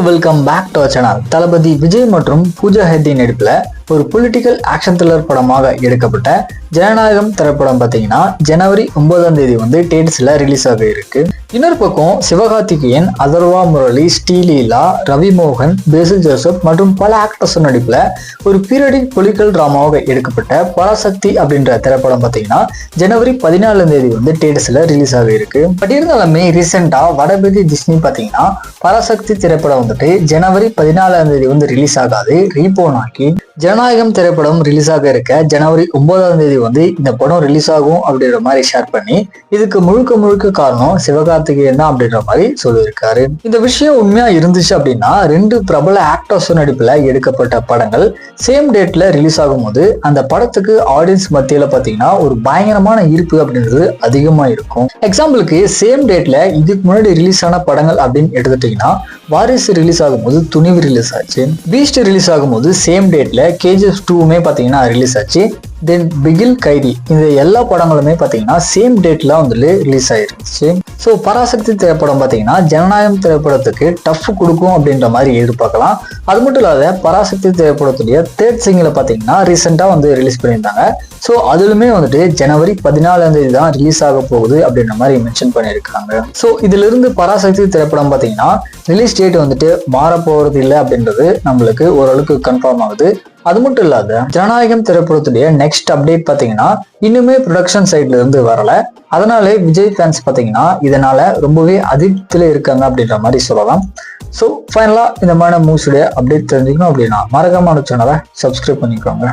Welcome back to channel. Thalapathy Vijay மற்றும் பூஜா ஹெக்டே நடிப்புல ஒரு பொலிட்டிக்கல் ஆக்ஷன் த்ரில்லர் படமாக எடுக்கப்பட்ட ஜனநாயகம் திரைப்படம் பார்த்தீங்கன்னா ஜனவரி 9ஆம் தேதி தேட்டர்ஸ்ல ரிலீஸ் ஆக இருக்கு. இன்னொரு பக்கம் சிவகார்த்திகேயன், அதர்வா முரளி, ஸ்ரீலீலா, ரவி மோகன், பேசில் ஜோசப் மற்றும் பல ஆக்டர்ஸ் நடிப்புல ஒரு பீரியடிக் பொலிட்டிக்கல் டிராமாவாக எடுக்கப்பட்ட பராசக்தி அப்படின்ற திரைப்படம் பார்த்தீங்கன்னா ஜனவரி 14ஆம் தேதி தேட்டர்ஸ்ல ரிலீஸ் ஆக இருக்கு. பட் இருந்தாலுமே ரீசெண்டா வடபெதி டிஸ்னி பார்த்தீங்கன்னா பராசக்தி திரைப்படம் ஜனவரி 14ஆம் தேதி ரிலீஸ் ஆகாது, ரீபோன் ஆக்கி ஜனநாயகம் திரைப்படம் ரிலீஸ் ஆக இருக்க ஜனவரி 9ஆம் தேதி இந்த படம் ரிலீஸ் ஆகும் அப்படின்ற மாதிரி ஷேர் பண்ணி இதுக்கு முழுக்க காரணம் சிவகார்த்திகேயன் தான் அப்படின்ற மாதிரி சொல்லியிருக்காரு. இந்த விஷயம் உண்மையா இருந்துச்சு அப்படின்னா 2 பிரபல ஆக்டர்ஸ் நடிப்புல எடுக்கப்பட்ட படங்கள் சேம் டேட்ல ரிலீஸ் ஆகும் போது அந்த படத்துக்கு ஆடியன்ஸ் மத்தியில பாத்தீங்கன்னா ஒரு பயங்கரமான ஈர்ப்பு அப்படின்றது அதிகமா இருக்கும். எக்ஸாம்பிளுக்கு சேம் டேட்ல இதுக்கு முன்னாடி ரிலீஸ் ஆன படங்கள் அப்படின்னு எடுத்துட்டீங்கன்னா வாரிசு ரிலீஸ் ஆகும்போது துணிவு ரிலீஸ் ஆச்சு, பீஸ்ட் ரிலீஸ் ஆகும்போது சேம் டேட்ல KGF 2மே பாத்தீங்கன்னா ரிலீஸ் ஆச்சு, தென் பிகில், கைதி இந்த எல்லா படங்களுமே பாத்தீங்கன்னா சேம் டேட்ல ரிலீஸ் ஆயிருச்சு. ஸோ பராசக்தி திரைப்படம் பாத்தீங்கன்னா ஜனநாயகம் திரைப்படத்துக்கு டஃப் கொடுக்கும் அப்படின்ற மாதிரி எதிர்பார்க்கலாம். அது மட்டும் இல்லாத பராசக்தி திரைப்படத்துடைய 3rd சிங்கிளை பாத்தீங்கன்னா ரீசெண்டா ரிலீஸ் பண்ணியிருந்தாங்க. ஸோ அதுலுமே ஜனவரி 14ஆம் தேதி தான் ரிலீஸ் ஆக போகுது அப்படின்ற மாதிரி மென்ஷன் பண்ணியிருக்காங்க. ஸோ இதுல இருந்து பராசக்தி திரைப்படம் பாத்தீங்கன்னா ரிலீஸ் டேட் மாற போறது இல்லை அப்படின்றது நம்மளுக்கு ஓரளவுக்கு கன்ஃபார்ம் ஆகுது. அது மட்டும் இல்லாத ஜனநாயகம் திரைப்படத்துடைய நெக்ஸ்ட் அப்டேட் பாத்தீங்கன்னா இன்னுமே ப்ரொடக்ஷன் சைட்ல இருந்து வரல. அதனாலே விஜய் ஃபேன்ஸ் பாத்தீங்கன்னா இதனால ரொம்பவே அதிர்ப்தியில இருக்காங்க அப்படின்ற மாதிரி சொல்லலாம். ஸோ ஃபைனலா இந்த மாதிரி மூவ்ஸுடைய அப்டேட் தெரிஞ்சுக்கணும் அப்படின்னா மறக்காம சேனலை சப்ஸ்கிரைப் பண்ணிக்கோங்க.